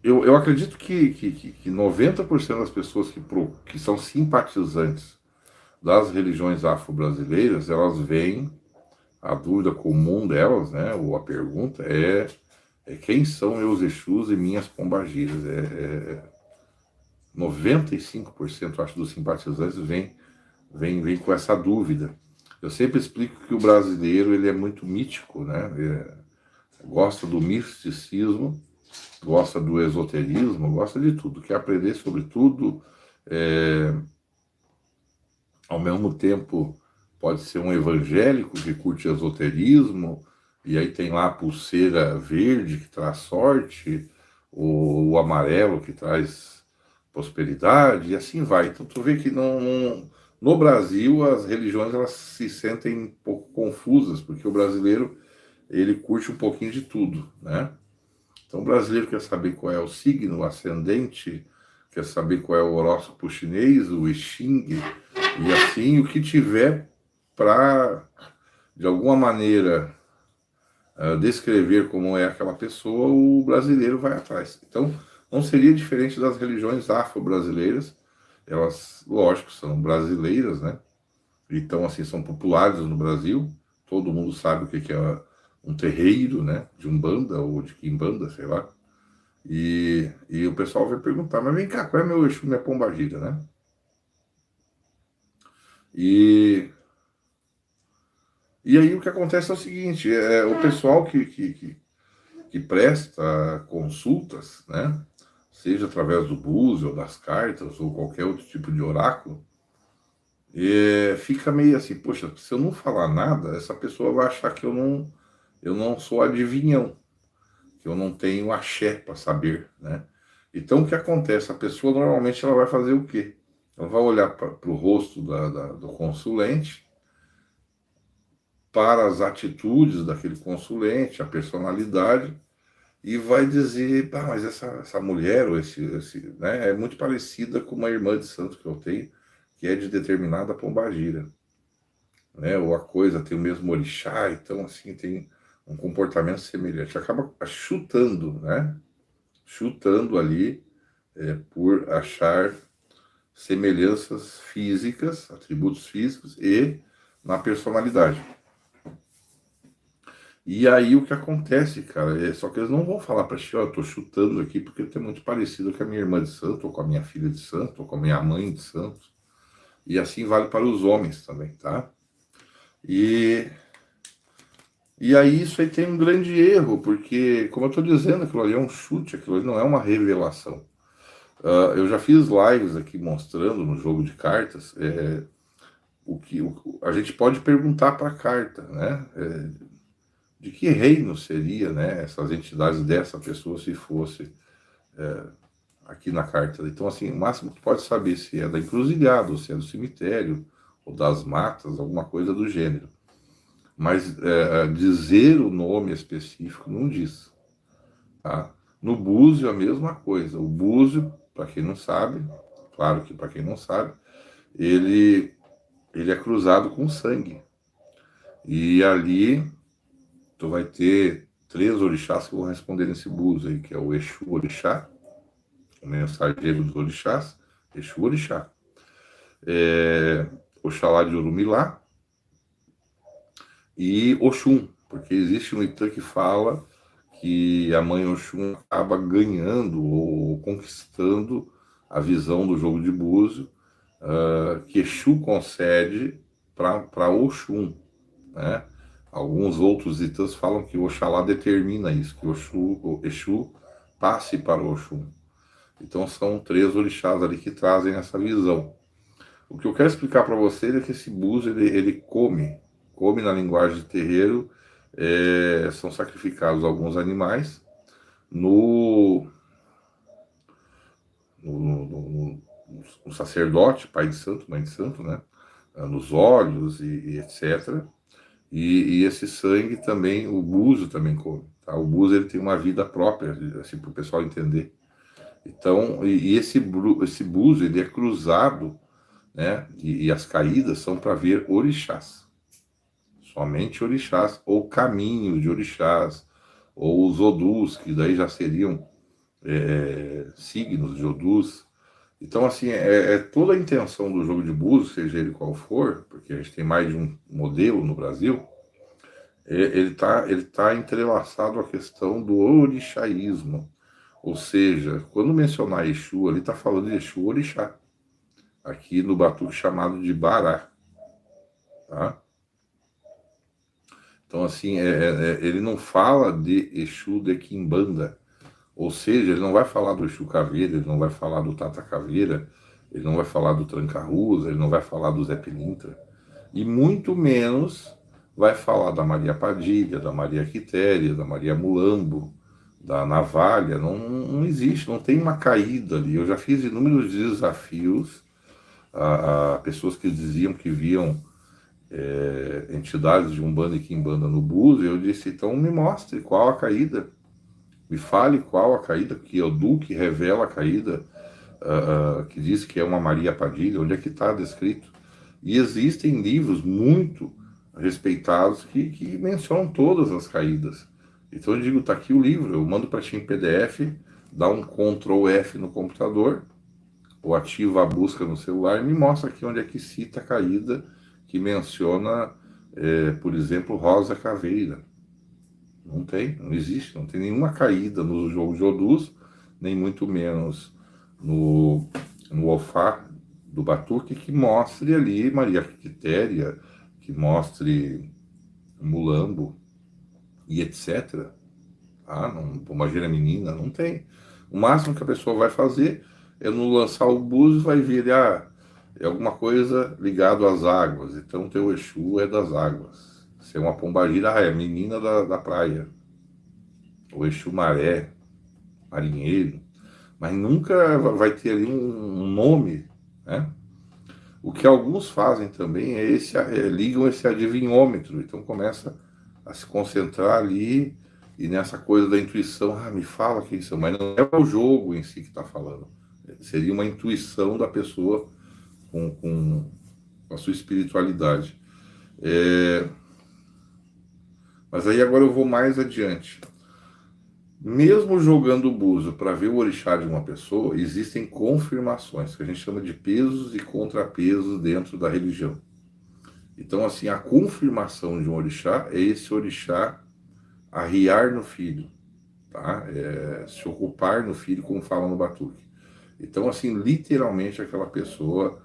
Eu acredito que 90% das pessoas que são simpatizantes das religiões afro-brasileiras, elas veem a dúvida comum delas, né, ou a pergunta é quem são meus Exus e minhas pombagiras. 95%, acho, dos simpatizantes vem com essa dúvida. Eu sempre explico que o brasileiro ele é muito mítico, né? Gosta do misticismo, gosta do esoterismo, gosta de tudo, quer aprender sobre tudo. Ao mesmo tempo, pode ser um evangélico que curte esoterismo, e aí tem lá a pulseira verde que traz sorte, o amarelo que traz prosperidade, e assim vai. Então tu vê que no Brasil as religiões elas se sentem um pouco confusas, porque o brasileiro ele curte um pouquinho de tudo, né? Então o brasileiro quer saber qual é o signo, o ascendente, quer saber qual é o horóscopo chinês, o I Ching, e assim o que tiver para, de alguma maneira, descrever como é aquela pessoa, o brasileiro vai atrás. Então não seria diferente das religiões afro-brasileiras. Elas, lógico, são brasileiras, né? Então, assim, são populares no Brasil. Todo mundo sabe o que é um terreiro, né? De Umbanda ou de Quimbanda, sei lá. E o pessoal vai perguntar, mas vem cá, qual é meu Exu, minha pombagira, né? E, e aí o que acontece é o seguinte, o pessoal que presta consultas, né? Seja através do búzio, ou das cartas, ou qualquer outro tipo de oráculo, fica meio assim, poxa, se eu não falar nada, essa pessoa vai achar que eu não sou adivinhão, que eu não tenho axé para saber, né? Então o que acontece? A pessoa normalmente ela vai fazer o quê? Ela vai olhar para o rosto do consulente, para as atitudes daquele consulente, a personalidade, e vai dizer, ah, mas essa mulher, ou né, é muito parecida com uma irmã de santo que eu tenho, que é de determinada pombagira, né? Ou a coisa tem o mesmo orixá, então assim tem um comportamento semelhante. Acaba chutando, né? Chutando ali por achar semelhanças físicas, atributos físicos e na personalidade. E aí o que acontece, cara, só que eles não vão falar pra ti, ó, eu tô chutando aqui porque tem muito parecido com a minha irmã de santo, ou com a minha filha de santo, ou com a minha mãe de santo. E assim vale para os homens também, tá? E, e aí isso aí tem um grande erro, porque, como eu tô dizendo, aquilo ali é um chute, aquilo ali não é uma revelação. Eu já fiz lives aqui mostrando no jogo de cartas a gente pode perguntar para a carta, né? De que reino seria, né, essas entidades dessa pessoa se fosse aqui na carta. Então, assim, o máximo que pode saber se é da encruzilhada, ou se é do cemitério, ou das matas, alguma coisa do gênero. Mas dizer o nome específico não diz. Tá? No búzio, a mesma coisa. O búzio, para quem não sabe, claro que para quem não sabe, ele é cruzado com sangue. E ali tu vai ter 3 orixás que vão responder nesse búzio aí, que é o Exu Orixá, o mensageiro dos orixás, Exu Orixá. Oxalá de Orumilá e Oxum, porque existe um Itã que fala que a mãe Oxum acaba ganhando ou conquistando a visão do jogo de búzio, que Exu concede para Oxum, né? Alguns outros Itãs falam que Oxalá determina isso, que o Exu passe para o Oxum. Então são 3 orixás ali que trazem essa visão. O que eu quero explicar para vocês é que esse búzio ele come na linguagem de terreiro, são sacrificados alguns animais no, no, no, no sacerdote, pai de santo, mãe de santo, né? Nos olhos e etc. E esse sangue também, o búzio também come. Tá? O búzio ele tem uma vida própria, assim, para o pessoal entender. Então, esse búzio ele é cruzado, né? E as caídas são para ver orixás. Somente orixás, ou caminho de orixás, ou os odus, que daí já seriam signos de odus. Então, assim, toda a intenção do jogo de búzios, seja ele qual for, porque a gente tem mais de um modelo no Brasil, ele tá entrelaçado à questão do orixaísmo. Ou seja, quando mencionar Exu, ele está falando de Exu Orixá, aqui no batuque chamado de Bará. Tá? Então, assim, ele não fala de Exu de Quimbanda, ou seja, ele não vai falar do Exu Caveira, ele não vai falar do Tata Caveira, ele não vai falar do Tranca-Rusa, ele não vai falar do Zé Pilintra, e muito menos vai falar da Maria Padilha, da Maria Quitéria, da Maria Mulambo, da Navalha. Não, não existe, não tem uma caída ali. Eu já fiz inúmeros desafios a pessoas que diziam que viam entidades de Umbanda e Quimbanda no búzio. Eu disse, então me mostre qual a caída, me fale qual a caída, que é o Duque revela a caída, que diz que é uma Maria Padilha, onde é que está descrito? E existem livros muito respeitados que mencionam todas as caídas. Então eu digo, está aqui o livro, eu mando para ti em PDF, dá um Ctrl F no computador, ou ativa a busca no celular e me mostra aqui onde é que cita a caída que menciona, por exemplo, Rosa Caveira. Não tem, não existe, não tem nenhuma caída no jogo de Odus, nem muito menos no Ofá do Batuque, que mostre ali Maria Quitéria, que mostre Mulambo e etc. Pombagira menina, não tem. O máximo que a pessoa vai fazer é no lançar o búzio, vai vir, é alguma coisa ligado às águas, então teu Exu é das águas. Se é uma pombagira, é menina da praia. O Exu maré, marinheiro, mas nunca vai ter ali um nome, né? O que alguns fazem também ligam esse adivinhômetro, então começa a se concentrar ali e nessa coisa da intuição, me fala quem são, mas não é o jogo em si que está falando, seria uma intuição da pessoa com a sua espiritualidade. Mas aí agora eu vou mais adiante. Mesmo jogando o búzio para ver o orixá de uma pessoa, existem confirmações, que a gente chama de pesos e contrapesos dentro da religião. Então, assim, a confirmação de um orixá é esse orixá arriar no filho, tá? Se ocupar no filho, como fala no Batuque. Então, assim, literalmente aquela pessoa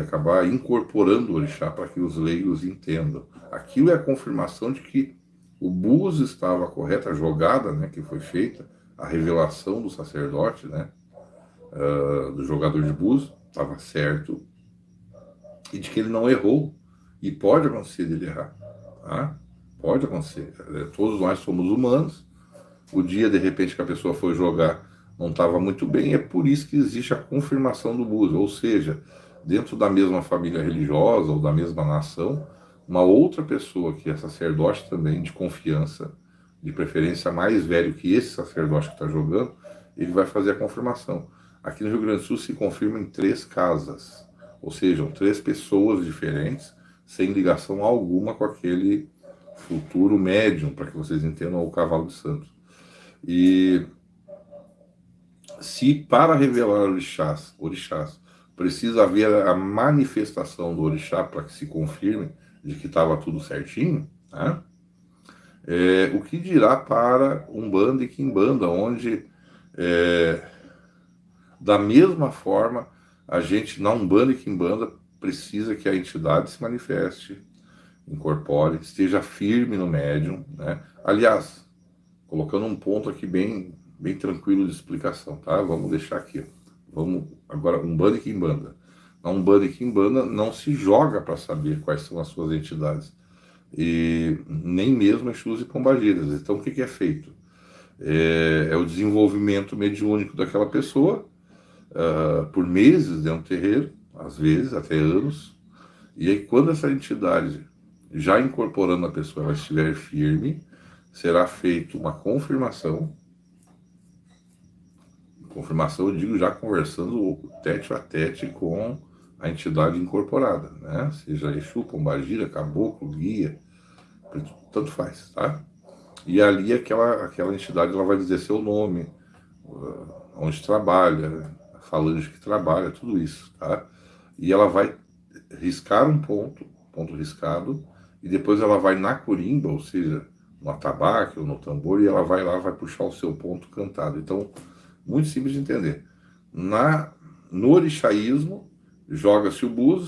acabar incorporando o orixá para que os leigos entendam. Aquilo é a confirmação de que o búzio estava correto, a jogada, né, que foi feita, a revelação do sacerdote, né, do jogador de búzio, estava certo, e de que ele não errou. E pode acontecer dele errar, tá? Pode acontecer. Todos nós somos humanos. O dia, de repente, que a pessoa foi jogar não estava muito bem, é por isso que existe a confirmação do búzio. Ou seja, dentro da mesma família religiosa ou da mesma nação, uma outra pessoa que é sacerdote também, de confiança, de preferência mais velho que esse sacerdote que está jogando, ele vai fazer a confirmação. Aqui no Rio Grande do Sul se confirma em 3 casas, ou seja, 3 pessoas diferentes, sem ligação alguma com aquele futuro médium, para que vocês entendam, o cavalo de santo. E se para revelar orixás precisa haver a manifestação do orixá para que se confirme de que estava tudo certinho, né? O que dirá para Umbanda e Quimbanda, onde da mesma forma a gente na Umbanda e Quimbanda precisa que a entidade se manifeste, incorpore, esteja firme no médium, né? Aliás, colocando um ponto aqui bem tranquilo de explicação, tá? Vamos deixar aqui. Vamos agora, Umbanda e Quimbanda. Na Umbanda e Quimbanda não se joga para saber quais são as suas entidades. E nem mesmo Exus e Pombagiras. Então o que é feito? É o desenvolvimento mediúnico daquela pessoa, por meses dentro do terreiro, às vezes até anos. E aí quando essa entidade, já incorporando a pessoa, ela estiver firme, será feita uma confirmação. Confirmação, eu digo já conversando tete a tete com a entidade incorporada, né? Seja Exu, Pombagira, Caboclo, Guia, tanto faz, tá? e ali aquela entidade ela vai dizer seu nome, onde trabalha, a falange que trabalha, tudo isso, tá? E ela vai riscar um ponto riscado, e depois ela vai na corimba, ou seja, no atabaque ou no tambor, e ela vai lá, vai puxar o seu ponto cantado. Então, muito simples de entender. No orixaísmo, joga-se o buzo,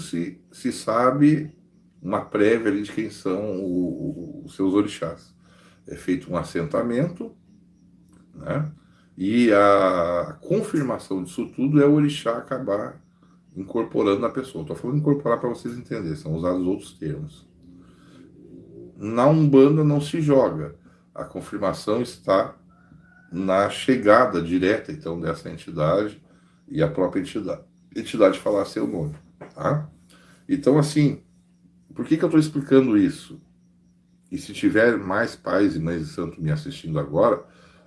se sabe uma prévia ali de quem são os seus orixás. É feito um assentamento, né? E a confirmação disso tudo é o orixá acabar incorporando na pessoa. Estou falando incorporar para vocês entenderem, são usados outros termos. Na Umbanda não se joga. A confirmação está na chegada direta, então, dessa entidade e a própria entidade falar seu nome, tá? Então, assim, por que eu estou explicando isso? E se tiver mais pais e mães de santo me assistindo agora,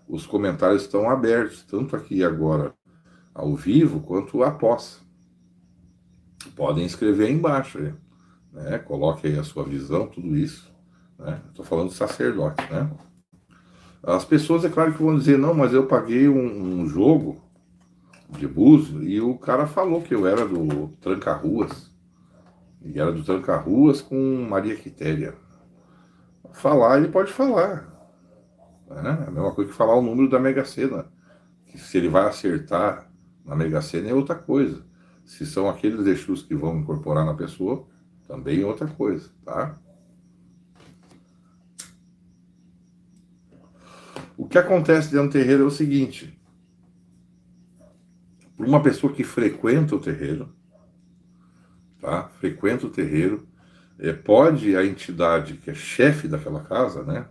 os comentários estão abertos, tanto aqui agora ao vivo, quanto após. Podem escrever aí embaixo, né? Coloque aí a sua visão, tudo isso, né? Estou falando de sacerdote, né? As pessoas, é claro que vão dizer, não, mas eu paguei um jogo de buzo e o cara falou que eu era do Tranca-Ruas. E era do Tranca-Ruas com Maria Quitéria. Falar, ele pode falar. Né? É a mesma coisa que falar o número da Mega Sena. Que se ele vai acertar na Mega Sena é outra coisa. Se são aqueles Exus que vão incorporar na pessoa, também é outra coisa, tá? O que acontece dentro do terreiro é o seguinte. Para uma pessoa que frequenta o terreiro, tá? Frequenta o terreiro, pode a entidade que é chefe daquela casa, né?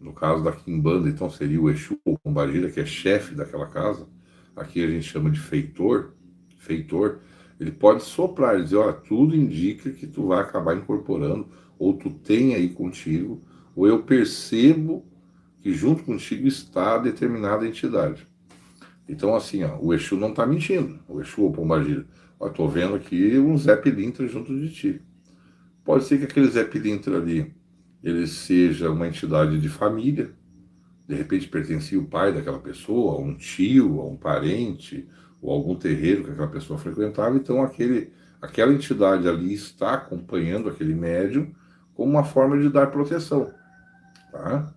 No caso da Quimbanda, então seria o Exu ou Pombagira, que é chefe daquela casa. Aqui a gente chama de feitor. Ele pode soprar e dizer, olha, tudo indica que tu vai acabar incorporando, ou tu tem aí contigo, ou eu percebo que junto contigo está determinada entidade. Então, assim, ó, o Exu não está mentindo, o Exu ou Pombagira. Estou vendo aqui um Zé Pilintra junto de ti. Pode ser que aquele Zé Pilintra ali, ele seja uma entidade de família, de repente pertencia o pai daquela pessoa, a um tio, a um parente, ou algum terreiro que aquela pessoa frequentava, então aquela entidade ali está acompanhando aquele médium como uma forma de dar proteção, tá?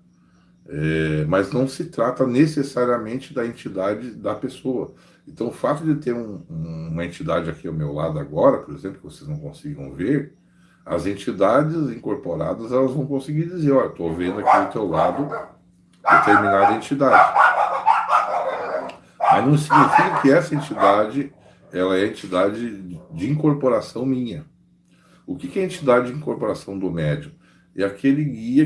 Mas não se trata necessariamente da entidade da pessoa. Então o fato de ter uma entidade aqui ao meu lado agora, por exemplo, que vocês não consigam ver, as entidades incorporadas elas vão conseguir dizer, olha, estou vendo aqui do teu lado determinada entidade. Mas não significa que essa entidade ela é entidade de incorporação minha. O que é entidade de incorporação do médium? É aquele guia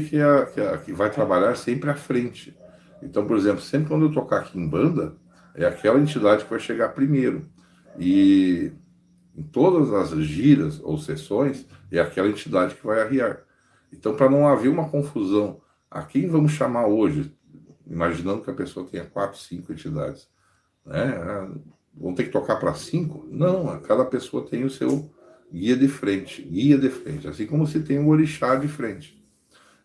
que vai trabalhar sempre à frente. Então, por exemplo, sempre quando eu tocar aqui em banda, é aquela entidade que vai chegar primeiro. E em todas as giras ou sessões, é aquela entidade que vai arriar. Então, para não haver uma confusão, a quem vamos chamar hoje? Imaginando que a pessoa tenha 4, 5 entidades. Né? Vão ter que tocar para 5? Não, cada pessoa tem o seu guia de frente, assim como se tem um orixá de frente.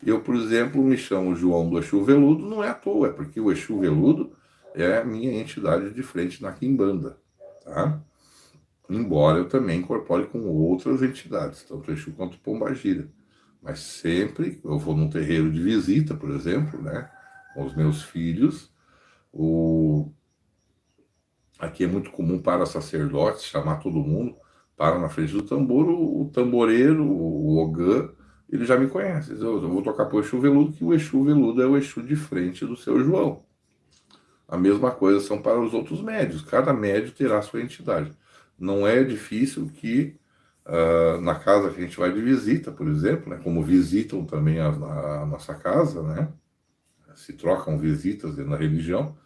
Eu, por exemplo, me chamo João do Exu Veludo, não é à toa, é porque o Exu Veludo é a minha entidade de frente na Quimbanda, tá? Embora eu também incorpore com outras entidades, tanto Exu quanto Pombagira. Mas sempre, eu vou num terreiro de visita, por exemplo, né, com os meus filhos, aqui é muito comum para sacerdotes chamar todo mundo, para na frente do tambor, o tamboreiro, o ogã, ele já me conhece. Eu vou tocar para o Exu Veludo, que o Exu Veludo é o Exu de frente do seu João. A mesma coisa são para os outros médios. Cada médio terá sua entidade. Não é difícil que na casa que a gente vai de visita, por exemplo, né, como visitam também a nossa casa, né, se trocam visitas na religião,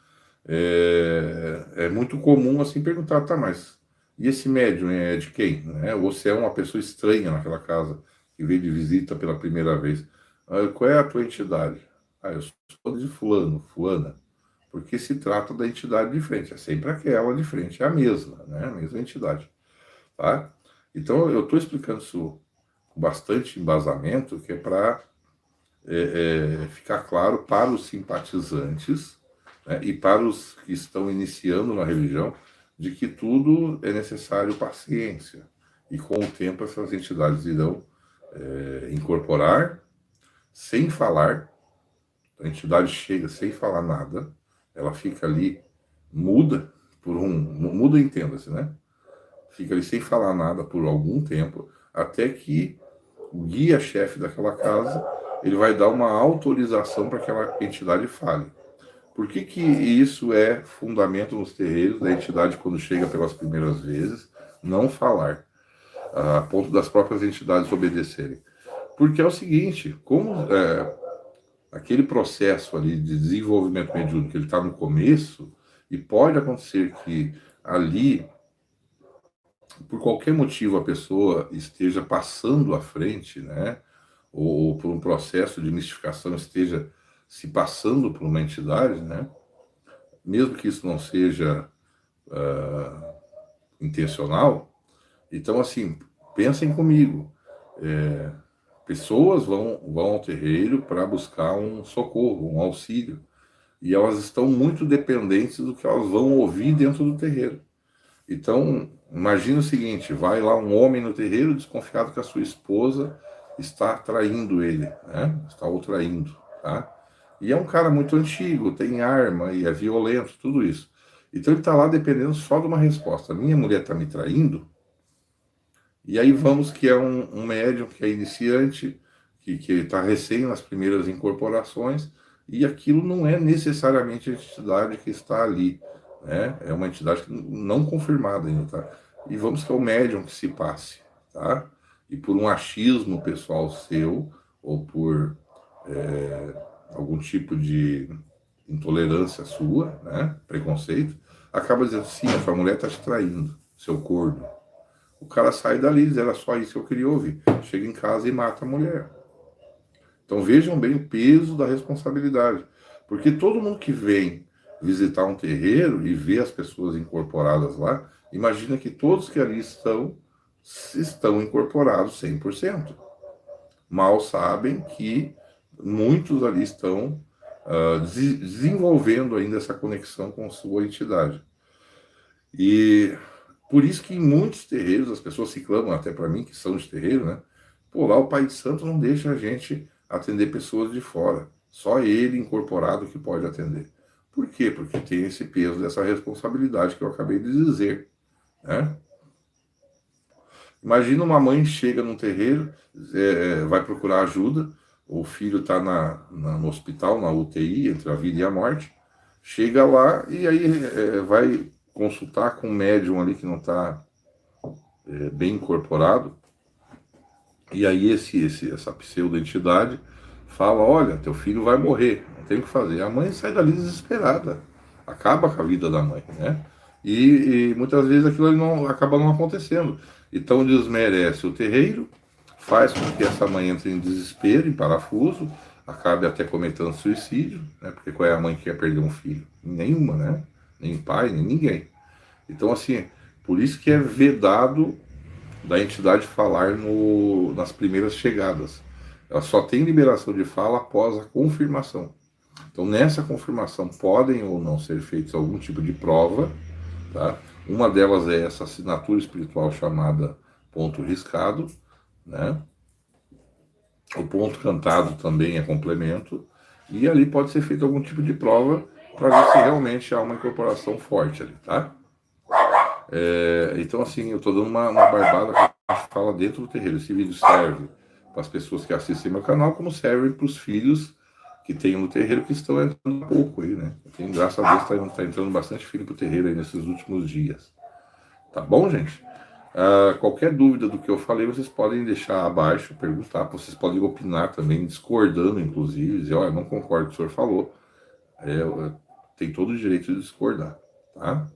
é muito comum assim perguntar, tá, mas e esse médium é de quem? Né? Ou se é uma pessoa estranha naquela casa que veio de visita pela primeira vez. Qual é a tua entidade? Eu sou de fulano, fulana. Porque se trata da entidade de frente, é sempre aquela de frente, é a mesma, né? A mesma entidade, tá? Então eu estou explicando isso com bastante embasamento, que é para ficar claro para os simpatizantes, né, e para os que estão iniciando na religião, de que tudo é necessário paciência. E com o tempo essas entidades irão incorporar sem falar. A entidade chega sem falar nada, ela fica ali muda, muda, entenda-se, né? Fica ali sem falar nada por algum tempo, até que o guia-chefe daquela casa, ele vai dar uma autorização para que aquela entidade fale. Por que que isso é fundamento nos terreiros da entidade, quando chega pelas primeiras vezes, não falar, a ponto das próprias entidades obedecerem? Porque é o seguinte, como aquele processo ali de desenvolvimento mediúnico, ele está no começo, e pode acontecer que ali, por qualquer motivo, a pessoa esteja passando à frente, né? Ou por um processo de mistificação esteja se passando por uma entidade, né? Mesmo que isso não seja intencional. Então, assim, pensem comigo. Pessoas vão ao terreiro para buscar um socorro, um auxílio. E elas estão muito dependentes do que elas vão ouvir dentro do terreiro. Então, imagine o seguinte, vai lá um homem no terreiro desconfiado que a sua esposa está traindo ele, né? Está o traindo, tá? E é um cara muito antigo, tem arma e é violento, tudo isso. Então ele está lá dependendo só de uma resposta. Minha mulher está me traindo? E aí vamos que é um médium que é iniciante, que está recém nas primeiras incorporações, e aquilo não é necessariamente a entidade que está ali, né? É uma entidade não confirmada ainda, tá? E vamos que é o médium que se passe, tá? E por um achismo pessoal seu, ou por algum tipo de intolerância sua, né? Preconceito, acaba dizendo, sim, a sua mulher está te traindo, seu corno. O cara sai dali e diz, era só isso que eu queria ouvir. Chega em casa e mata a mulher. Então vejam bem o peso da responsabilidade. Porque todo mundo que vem visitar um terreiro e vê as pessoas incorporadas lá, imagina que todos que ali estão incorporados 100%. Mal sabem que muitos ali estão desenvolvendo ainda essa conexão com sua entidade. E por isso que em muitos terreiros, as pessoas se clamam até para mim, que são de terreiro, né? Pô, lá o Pai de Santo não deixa a gente atender pessoas de fora. Só ele incorporado que pode atender. Por quê? Porque tem esse peso dessa responsabilidade que eu acabei de dizer, né? Imagina uma mãe chega num terreiro, vai procurar ajuda, o filho está no hospital, na UTI, entre a vida e a morte, chega lá e aí vai consultar com um médium ali que não está bem incorporado, e aí essa pseudo-entidade fala, olha, teu filho vai morrer, não tem o que fazer. A mãe sai dali desesperada, acaba com a vida da mãe, né? E muitas vezes aquilo acaba não acontecendo. Então desmerece o terreiro, faz com que essa mãe entre em desespero, em parafuso, acabe até cometendo suicídio, né? Porque qual é a mãe que quer perder um filho? Nenhuma, né? Nem pai, nem ninguém. Então, assim, por isso que é vedado da entidade falar nas primeiras chegadas. Ela só tem liberação de fala após a confirmação. Então, nessa confirmação, podem ou não ser feitos algum tipo de prova, tá? Uma delas é essa assinatura espiritual chamada ponto riscado, né? O ponto cantado também é complemento, e ali pode ser feito algum tipo de prova para ver se realmente há uma incorporação forte ali, tá? Então, assim, eu estou dando uma barbada que a gente fala dentro do terreiro. Esse vídeo serve para as pessoas que assistem meu canal, como serve para os filhos que tem no terreiro, que estão entrando um pouco aí, né? Graças a Deus tá entrando bastante filho pro terreiro aí nesses últimos dias. Tá bom, gente? Qualquer dúvida do que eu falei, vocês podem deixar abaixo, perguntar, vocês podem opinar também, discordando, inclusive, dizer, olha, não concordo com o que o senhor falou. Tem todo o direito de discordar, tá?